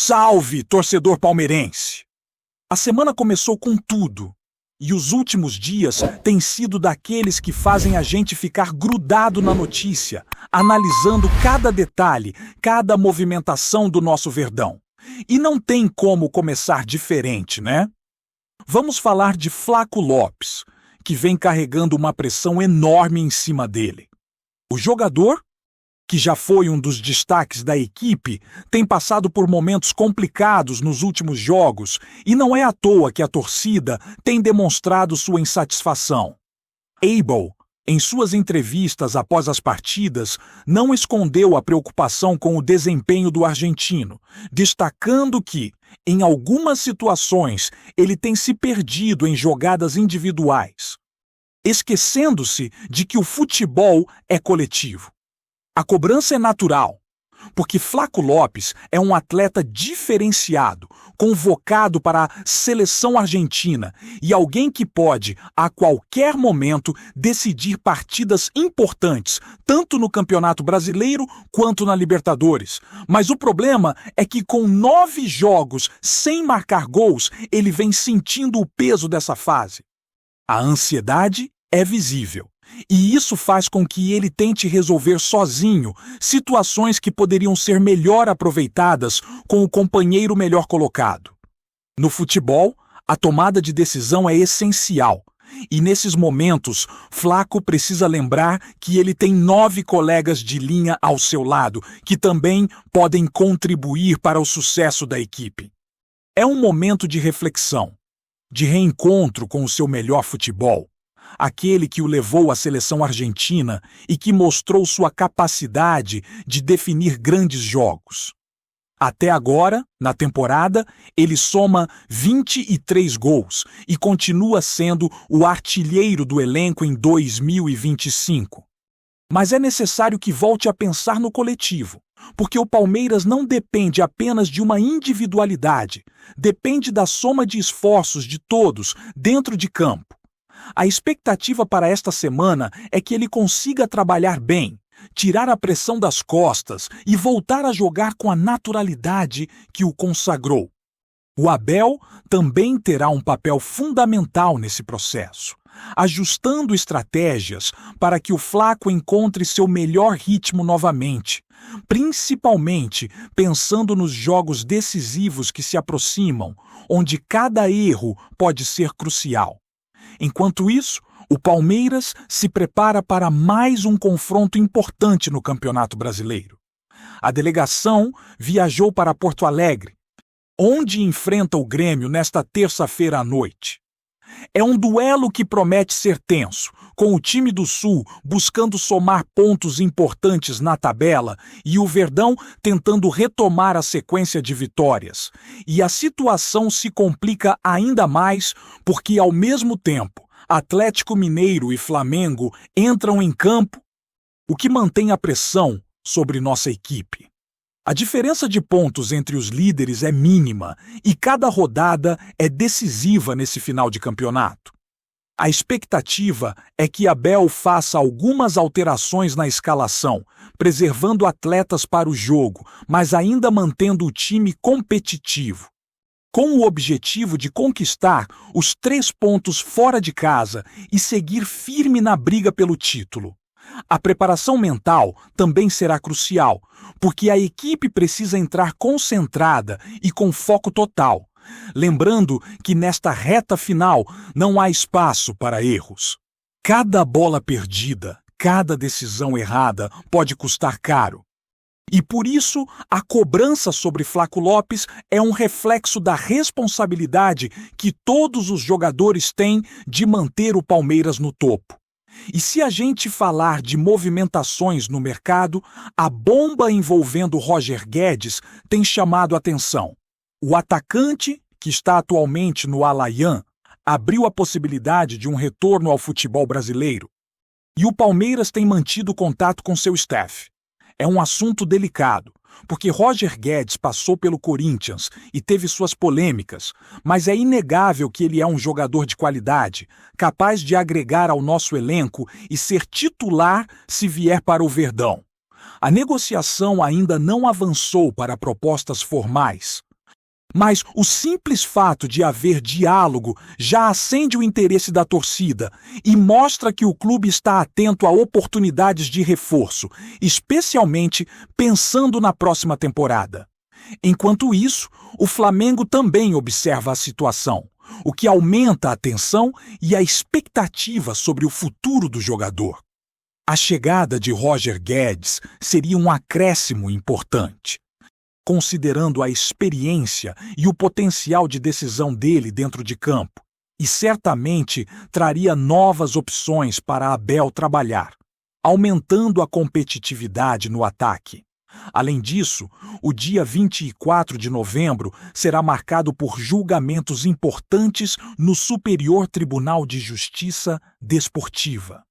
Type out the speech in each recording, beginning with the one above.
Salve, torcedor palmeirense! A semana começou com tudo, e os últimos dias têm sido daqueles que fazem a gente ficar grudado na notícia, analisando cada detalhe, cada movimentação do nosso Verdão. E não tem como começar diferente, né? Vamos falar de Flaco Lopes, que vem carregando uma pressão enorme em cima dele. O jogador, que já foi um dos destaques da equipe, tem passado por momentos complicados nos últimos jogos e não é à toa que a torcida tem demonstrado sua insatisfação. Abel, em suas entrevistas após as partidas, não escondeu a preocupação com o desempenho do argentino, destacando que, em algumas situações, ele tem se perdido em jogadas individuais, esquecendo-se de que o futebol é coletivo. A cobrança é natural, porque Flaco Lopes é um atleta diferenciado, convocado para a seleção argentina e alguém que pode, a qualquer momento, decidir partidas importantes, tanto no Campeonato Brasileiro quanto na Libertadores. Mas o problema é que com 9 jogos sem marcar gols, ele vem sentindo o peso dessa fase. A ansiedade é visível. E isso faz com que ele tente resolver sozinho situações que poderiam ser melhor aproveitadas com o companheiro melhor colocado. No futebol, a tomada de decisão é essencial. E nesses momentos, Flaco precisa lembrar que ele tem 9 colegas de linha ao seu lado, que também podem contribuir para o sucesso da equipe. É um momento de reflexão, de reencontro com o seu melhor futebol. Aquele que o levou à seleção argentina e que mostrou sua capacidade de definir grandes jogos. Até agora, na temporada, ele soma 23 gols e continua sendo o artilheiro do elenco em 2025. Mas é necessário que volte a pensar no coletivo, porque o Palmeiras não depende apenas de uma individualidade, depende da soma de esforços de todos dentro de campo. A expectativa para esta semana é que ele consiga trabalhar bem, tirar a pressão das costas e voltar a jogar com a naturalidade que o consagrou. O Abel também terá um papel fundamental nesse processo, ajustando estratégias para que o Flaco encontre seu melhor ritmo novamente, principalmente pensando nos jogos decisivos que se aproximam, onde cada erro pode ser crucial. Enquanto isso, o Palmeiras se prepara para mais um confronto importante no Campeonato Brasileiro. A delegação viajou para Porto Alegre, onde enfrenta o Grêmio nesta terça-feira à noite. É um duelo que promete ser tenso, com o time do Sul buscando somar pontos importantes na tabela e o Verdão tentando retomar a sequência de vitórias. E a situação se complica ainda mais porque, ao mesmo tempo, Atlético Mineiro e Flamengo entram em campo, o que mantém a pressão sobre nossa equipe. A diferença de pontos entre os líderes é mínima e cada rodada é decisiva nesse final de campeonato. A expectativa é que Abel faça algumas alterações na escalação, preservando atletas para o jogo, mas ainda mantendo o time competitivo, com o objetivo de conquistar os 3 pontos fora de casa e seguir firme na briga pelo título. A preparação mental também será crucial, porque a equipe precisa entrar concentrada e com foco total, lembrando que nesta reta final não há espaço para erros. Cada bola perdida, cada decisão errada pode custar caro. E por isso, a cobrança sobre Flaco Lopes é um reflexo da responsabilidade que todos os jogadores têm de manter o Palmeiras no topo. E se a gente falar de movimentações no mercado, a bomba envolvendo Roger Guedes tem chamado a atenção. O atacante, que está atualmente no Al-Ayan, abriu a possibilidade de um retorno ao futebol brasileiro. E o Palmeiras tem mantido contato com seu staff. É um assunto delicado, porque Roger Guedes passou pelo Corinthians e teve suas polêmicas, mas é inegável que ele é um jogador de qualidade, capaz de agregar ao nosso elenco e ser titular se vier para o Verdão. A negociação ainda não avançou para propostas formais, Mas o simples fato de haver diálogo já acende o interesse da torcida e mostra que o clube está atento a oportunidades de reforço, especialmente pensando na próxima temporada. Enquanto isso, o Flamengo também observa a situação, o que aumenta a tensão e a expectativa sobre o futuro do jogador. A chegada de Roger Guedes seria um acréscimo importante. Considerando a experiência e o potencial de decisão dele dentro de campo, e certamente traria novas opções para Abel trabalhar, aumentando a competitividade no ataque. Além disso, o dia 24 de novembro será marcado por julgamentos importantes no Superior Tribunal de Justiça Desportiva.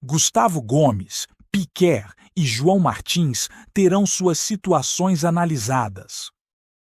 Gustavo Gomes, Piquet e João Martins terão suas situações analisadas.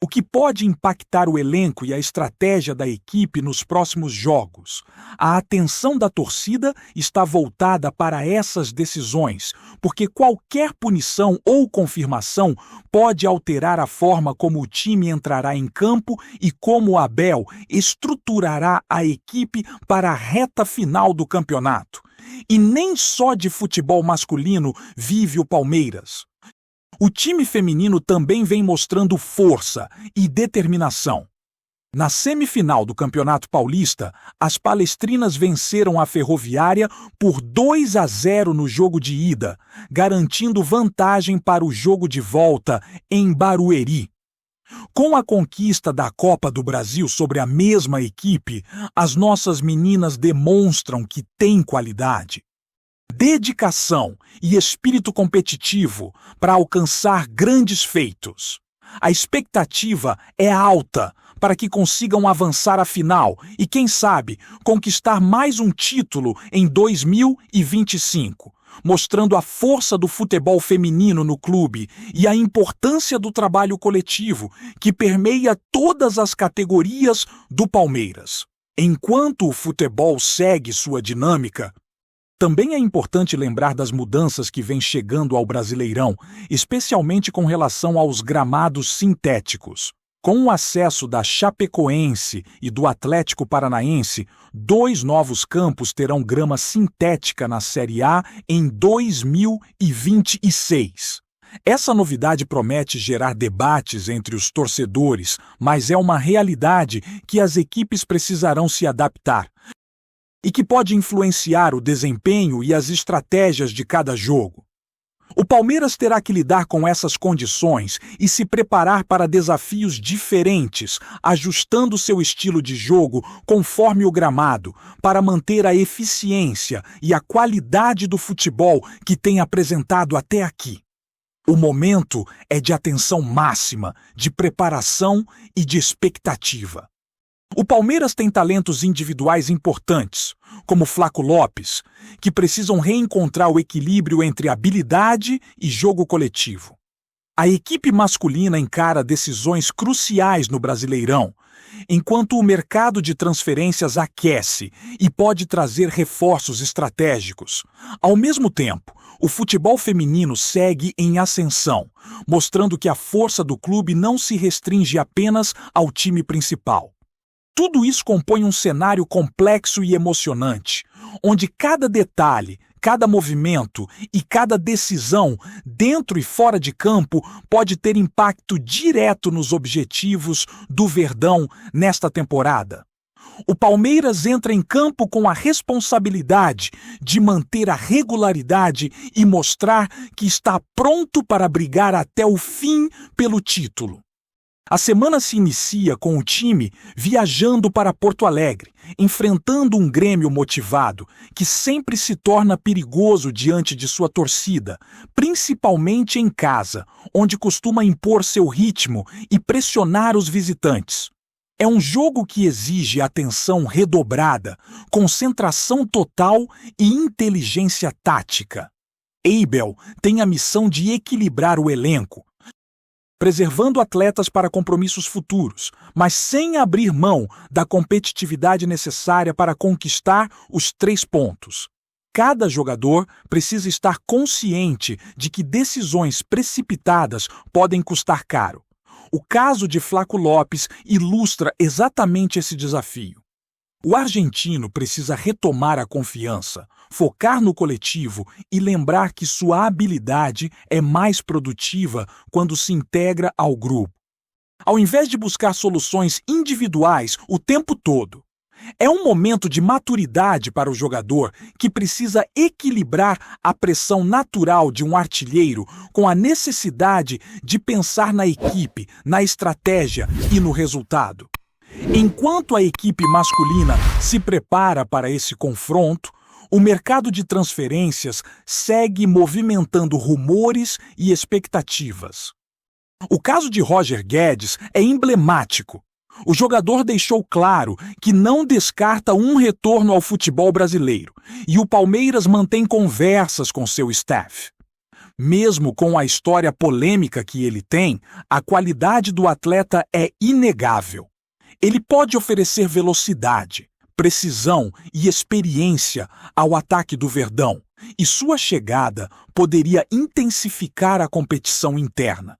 O que pode impactar o elenco e a estratégia da equipe nos próximos jogos? A atenção da torcida está voltada para essas decisões, porque qualquer punição ou confirmação pode alterar a forma como o time entrará em campo e como Abel estruturará a equipe para a reta final do campeonato. E nem só de futebol masculino vive o Palmeiras. O time feminino também vem mostrando força e determinação. Na semifinal do Campeonato Paulista, as palestrinas venceram a Ferroviária por 2-0 no jogo de ida, garantindo vantagem para o jogo de volta em Barueri. Com a conquista da Copa do Brasil sobre a mesma equipe, as nossas meninas demonstram que têm qualidade, dedicação e espírito competitivo para alcançar grandes feitos. A expectativa é alta para que consigam avançar à final e, quem sabe, conquistar mais um título em 2025. Mostrando a força do futebol feminino no clube e a importância do trabalho coletivo que permeia todas as categorias do Palmeiras. Enquanto o futebol segue sua dinâmica, também é importante lembrar das mudanças que vêm chegando ao Brasileirão, especialmente com relação aos gramados sintéticos. Com o acesso da Chapecoense e do Atlético Paranaense, 2 novos campos terão grama sintética na Série A em 2026. Essa novidade promete gerar debates entre os torcedores, mas é uma realidade que as equipes precisarão se adaptar e que pode influenciar o desempenho e as estratégias de cada jogo. O Palmeiras terá que lidar com essas condições e se preparar para desafios diferentes, ajustando seu estilo de jogo conforme o gramado, para manter a eficiência e a qualidade do futebol que tem apresentado até aqui. O momento é de atenção máxima, de preparação e de expectativa. O Palmeiras tem talentos individuais importantes, como Flaco Lopes, que precisam reencontrar o equilíbrio entre habilidade e jogo coletivo. A equipe masculina encara decisões cruciais no Brasileirão, enquanto o mercado de transferências aquece e pode trazer reforços estratégicos. Ao mesmo tempo, o futebol feminino segue em ascensão, mostrando que a força do clube não se restringe apenas ao time principal. Tudo isso compõe um cenário complexo e emocionante, onde cada detalhe, cada movimento e cada decisão, dentro e fora de campo, pode ter impacto direto nos objetivos do Verdão nesta temporada. O Palmeiras entra em campo com a responsabilidade de manter a regularidade e mostrar que está pronto para brigar até o fim pelo título. A semana se inicia com o time viajando para Porto Alegre, enfrentando um Grêmio motivado, que sempre se torna perigoso diante de sua torcida, principalmente em casa, onde costuma impor seu ritmo e pressionar os visitantes. É um jogo que exige atenção redobrada, concentração total e inteligência tática. Abel tem a missão de equilibrar o elenco, preservando atletas para compromissos futuros, mas sem abrir mão da competitividade necessária para conquistar os 3 pontos. Cada jogador precisa estar consciente de que decisões precipitadas podem custar caro. O caso de Flaco Lopes ilustra exatamente esse desafio. O argentino precisa retomar a confiança, focar no coletivo e lembrar que sua habilidade é mais produtiva quando se integra ao grupo. Ao invés de buscar soluções individuais o tempo todo, é um momento de maturidade para o jogador que precisa equilibrar a pressão natural de um artilheiro com a necessidade de pensar na equipe, na estratégia e no resultado. Enquanto a equipe masculina se prepara para esse confronto, o mercado de transferências segue movimentando rumores e expectativas. O caso de Roger Guedes é emblemático. O jogador deixou claro que não descarta um retorno ao futebol brasileiro e o Palmeiras mantém conversas com seu staff. Mesmo com a história polêmica que ele tem, a qualidade do atleta é inegável. Ele pode oferecer velocidade, precisão e experiência ao ataque do Verdão, e sua chegada poderia intensificar a competição interna,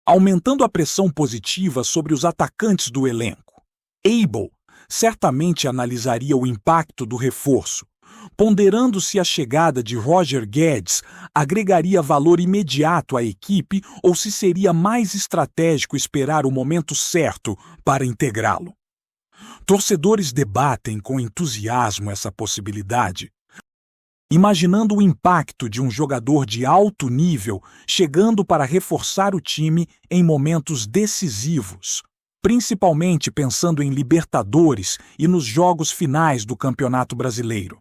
aumentando a pressão positiva sobre os atacantes do elenco. Abel certamente analisaria o impacto do reforço, ponderando se a chegada de Roger Guedes agregaria valor imediato à equipe ou se seria mais estratégico esperar o momento certo para integrá-lo. Torcedores debatem com entusiasmo essa possibilidade, imaginando o impacto de um jogador de alto nível chegando para reforçar o time em momentos decisivos, principalmente pensando em Libertadores e nos jogos finais do Campeonato Brasileiro.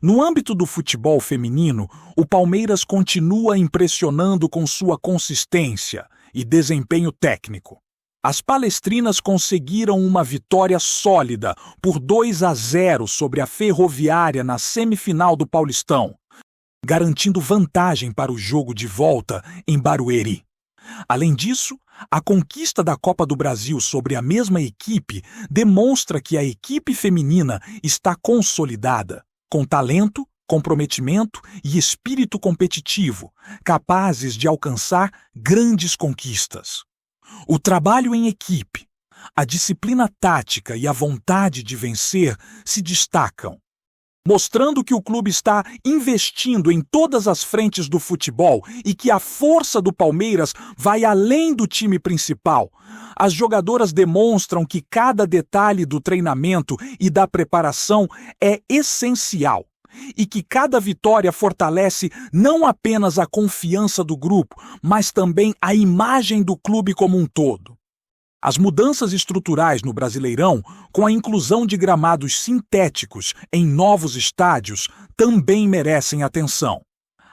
No âmbito do futebol feminino, o Palmeiras continua impressionando com sua consistência e desempenho técnico. As palestrinas conseguiram uma vitória sólida por 2-0 sobre a Ferroviária na semifinal do Paulistão, garantindo vantagem para o jogo de volta em Barueri. Além disso, a conquista da Copa do Brasil sobre a mesma equipe demonstra que a equipe feminina está consolidada, com talento, comprometimento e espírito competitivo, capazes de alcançar grandes conquistas. O trabalho em equipe, a disciplina tática e a vontade de vencer se destacam, mostrando que o clube está investindo em todas as frentes do futebol e que a força do Palmeiras vai além do time principal. As jogadoras demonstram que cada detalhe do treinamento e da preparação é essencial e que cada vitória fortalece não apenas a confiança do grupo, mas também a imagem do clube como um todo. As mudanças estruturais no Brasileirão, com a inclusão de gramados sintéticos em novos estádios, também merecem atenção.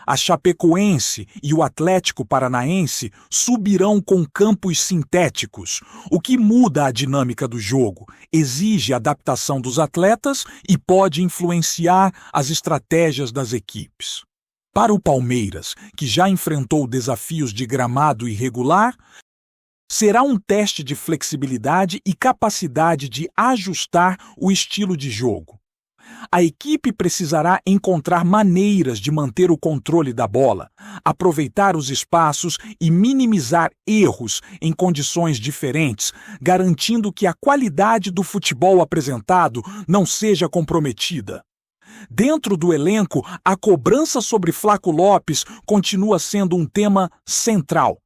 A Chapecoense e o Atlético Paranaense subirão com campos sintéticos, o que muda a dinâmica do jogo, exige adaptação dos atletas e pode influenciar as estratégias das equipes. Para o Palmeiras, que já enfrentou desafios de gramado irregular, será um teste de flexibilidade e capacidade de ajustar o estilo de jogo. A equipe precisará encontrar maneiras de manter o controle da bola, aproveitar os espaços e minimizar erros em condições diferentes, garantindo que a qualidade do futebol apresentado não seja comprometida. Dentro do elenco, a cobrança sobre Flaco Lopes continua sendo um tema central.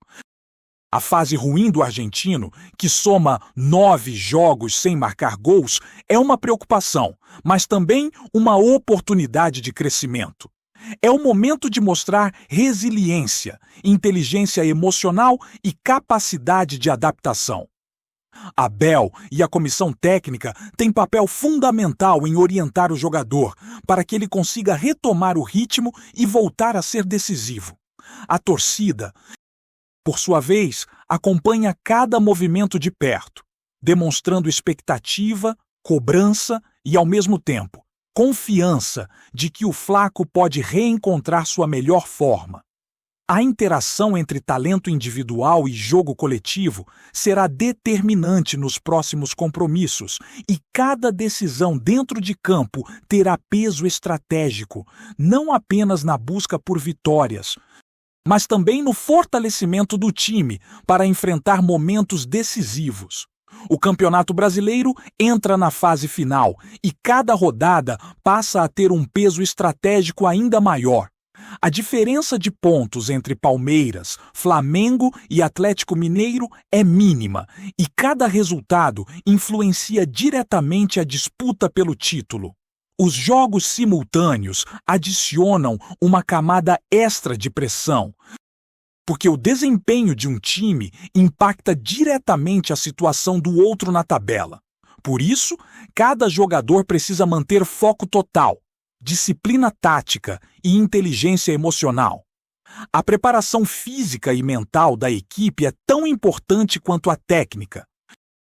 A fase ruim do argentino, que soma 9 jogos sem marcar gols, é uma preocupação, mas também uma oportunidade de crescimento. É o momento de mostrar resiliência, inteligência emocional e capacidade de adaptação. Abel e a comissão técnica têm papel fundamental em orientar o jogador para que ele consiga retomar o ritmo e voltar a ser decisivo. A torcida, por sua vez, acompanha cada movimento de perto, demonstrando expectativa, cobrança e, ao mesmo tempo, confiança de que o Flaco pode reencontrar sua melhor forma. A interação entre talento individual e jogo coletivo será determinante nos próximos compromissos e cada decisão dentro de campo terá peso estratégico, não apenas na busca por vitórias, mas também no fortalecimento do time para enfrentar momentos decisivos. O Campeonato Brasileiro entra na fase final e cada rodada passa a ter um peso estratégico ainda maior. A diferença de pontos entre Palmeiras, Flamengo e Atlético Mineiro é mínima e cada resultado influencia diretamente a disputa pelo título. Os jogos simultâneos adicionam uma camada extra de pressão, porque o desempenho de um time impacta diretamente a situação do outro na tabela. Por isso, cada jogador precisa manter foco total, disciplina tática e inteligência emocional. A preparação física e mental da equipe é tão importante quanto a técnica.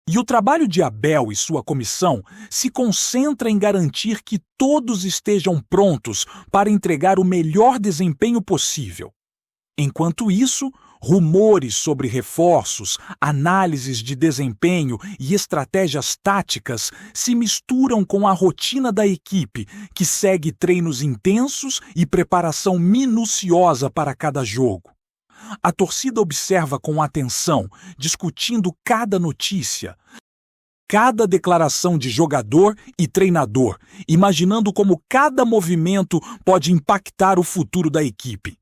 E o trabalho de Abel e sua comissão se concentra em garantir que todos estejam prontos para entregar o melhor desempenho possível. Enquanto isso, rumores sobre reforços, análises de desempenho e estratégias táticas se misturam com a rotina da equipe, que segue treinos intensos e preparação minuciosa para cada jogo. A torcida observa com atenção, discutindo cada notícia, cada declaração de jogador e treinador, imaginando como cada movimento pode impactar o futuro da equipe.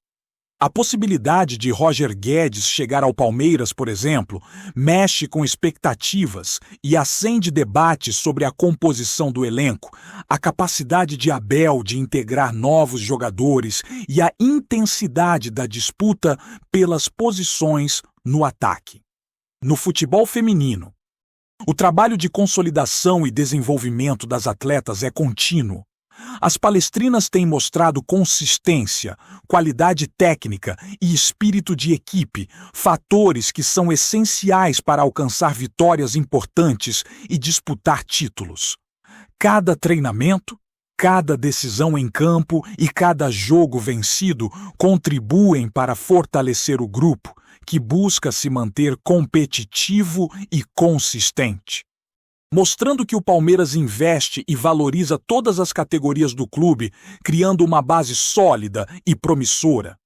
A possibilidade de Roger Guedes chegar ao Palmeiras, por exemplo, mexe com expectativas e acende debates sobre a composição do elenco, a capacidade de Abel de integrar novos jogadores e a intensidade da disputa pelas posições no ataque. No futebol feminino, o trabalho de consolidação e desenvolvimento das atletas é contínuo. As palestrinas têm mostrado consistência, qualidade técnica e espírito de equipe, fatores que são essenciais para alcançar vitórias importantes e disputar títulos. Cada treinamento, cada decisão em campo e cada jogo vencido contribuem para fortalecer o grupo, que busca se manter competitivo e consistente. Mostrando que o Palmeiras investe e valoriza todas as categorias do clube, criando uma base sólida e promissora.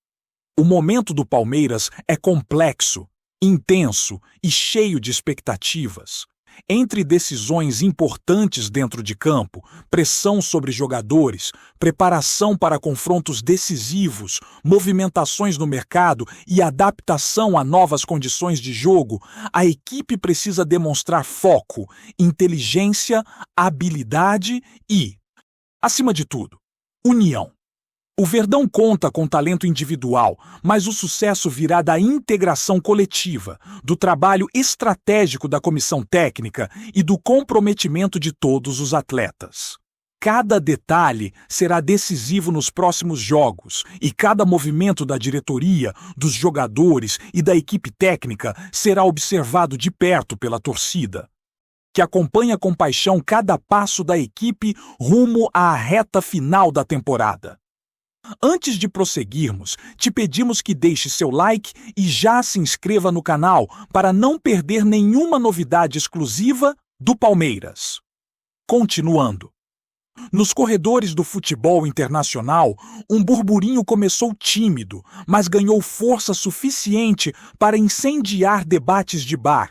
O momento do Palmeiras é complexo, intenso e cheio de expectativas. Entre decisões importantes dentro de campo, pressão sobre jogadores, preparação para confrontos decisivos, movimentações no mercado e adaptação a novas condições de jogo, a equipe precisa demonstrar foco, inteligência, habilidade e, acima de tudo, união. O Verdão conta com talento individual, mas o sucesso virá da integração coletiva, do trabalho estratégico da comissão técnica e do comprometimento de todos os atletas. Cada detalhe será decisivo nos próximos jogos e cada movimento da diretoria, dos jogadores e da equipe técnica será observado de perto pela torcida, que acompanha com paixão cada passo da equipe rumo à reta final da temporada. Antes de prosseguirmos, te pedimos que deixe seu like e já se inscreva no canal para não perder nenhuma novidade exclusiva do Palmeiras. Continuando. Nos corredores do futebol internacional, um burburinho começou tímido, mas ganhou força suficiente para incendiar debates de bar,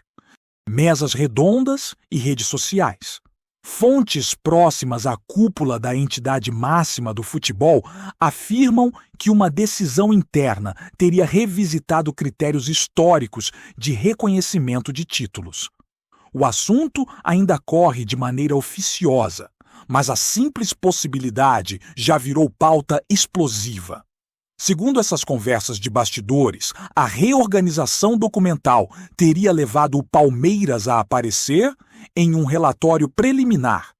mesas redondas e redes sociais. Fontes próximas à cúpula da entidade máxima do futebol afirmam que uma decisão interna teria revisitado critérios históricos de reconhecimento de títulos. O assunto ainda corre de maneira oficiosa, mas a simples possibilidade já virou pauta explosiva. Segundo essas conversas de bastidores, a reorganização documental teria levado o Palmeiras a aparecer em um relatório preliminar,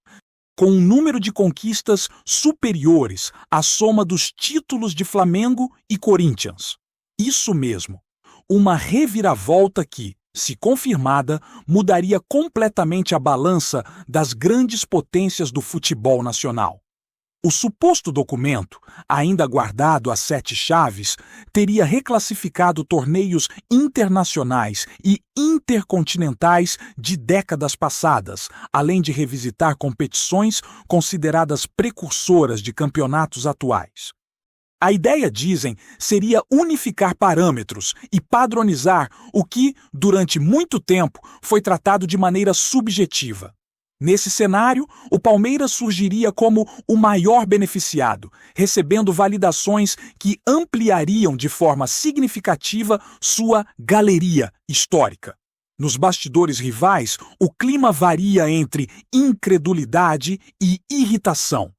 com um número de conquistas superiores à soma dos títulos de Flamengo e Corinthians. Isso mesmo, uma reviravolta que, se confirmada, mudaria completamente a balança das grandes potências do futebol nacional. O suposto documento, ainda guardado a 7 chaves, teria reclassificado torneios internacionais e intercontinentais de décadas passadas, além de revisitar competições consideradas precursoras de campeonatos atuais. A ideia, dizem, seria unificar parâmetros e padronizar o que, durante muito tempo, foi tratado de maneira subjetiva. Nesse cenário, o Palmeiras surgiria como o maior beneficiado, recebendo validações que ampliariam de forma significativa sua galeria histórica. Nos bastidores rivais, o clima varia entre incredulidade e irritação.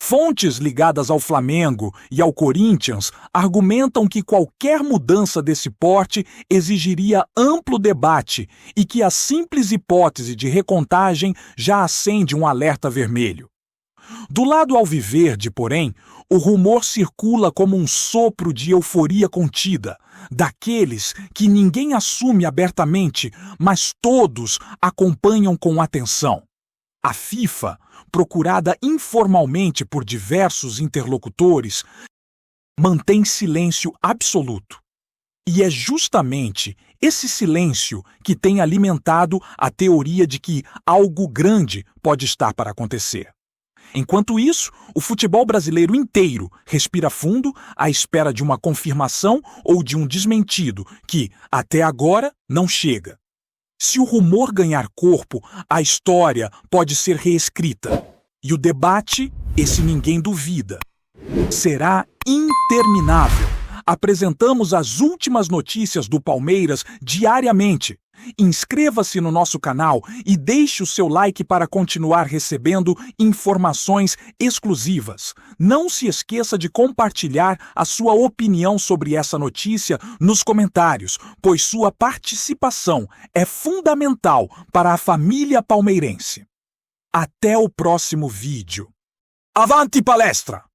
Fontes ligadas ao Flamengo e ao Corinthians argumentam que qualquer mudança desse porte exigiria amplo debate e que a simples hipótese de recontagem já acende um alerta vermelho. Do lado alviverde, porém, o rumor circula como um sopro de euforia contida, daqueles que ninguém assume abertamente, mas todos acompanham com atenção. A FIFA, procurada informalmente por diversos interlocutores, mantém silêncio absoluto. E é justamente esse silêncio que tem alimentado a teoria de que algo grande pode estar para acontecer. Enquanto isso, o futebol brasileiro inteiro respira fundo à espera de uma confirmação ou de um desmentido que, até agora, não chega. Se o rumor ganhar corpo, a história pode ser reescrita. E o debate, esse ninguém duvida, será interminável. Apresentamos as últimas notícias do Palmeiras diariamente. Inscreva-se no nosso canal e deixe o seu like para continuar recebendo informações exclusivas. Não se esqueça de compartilhar a sua opinião sobre essa notícia nos comentários, pois sua participação é fundamental para a família palmeirense. Até o próximo vídeo. Avante palestra!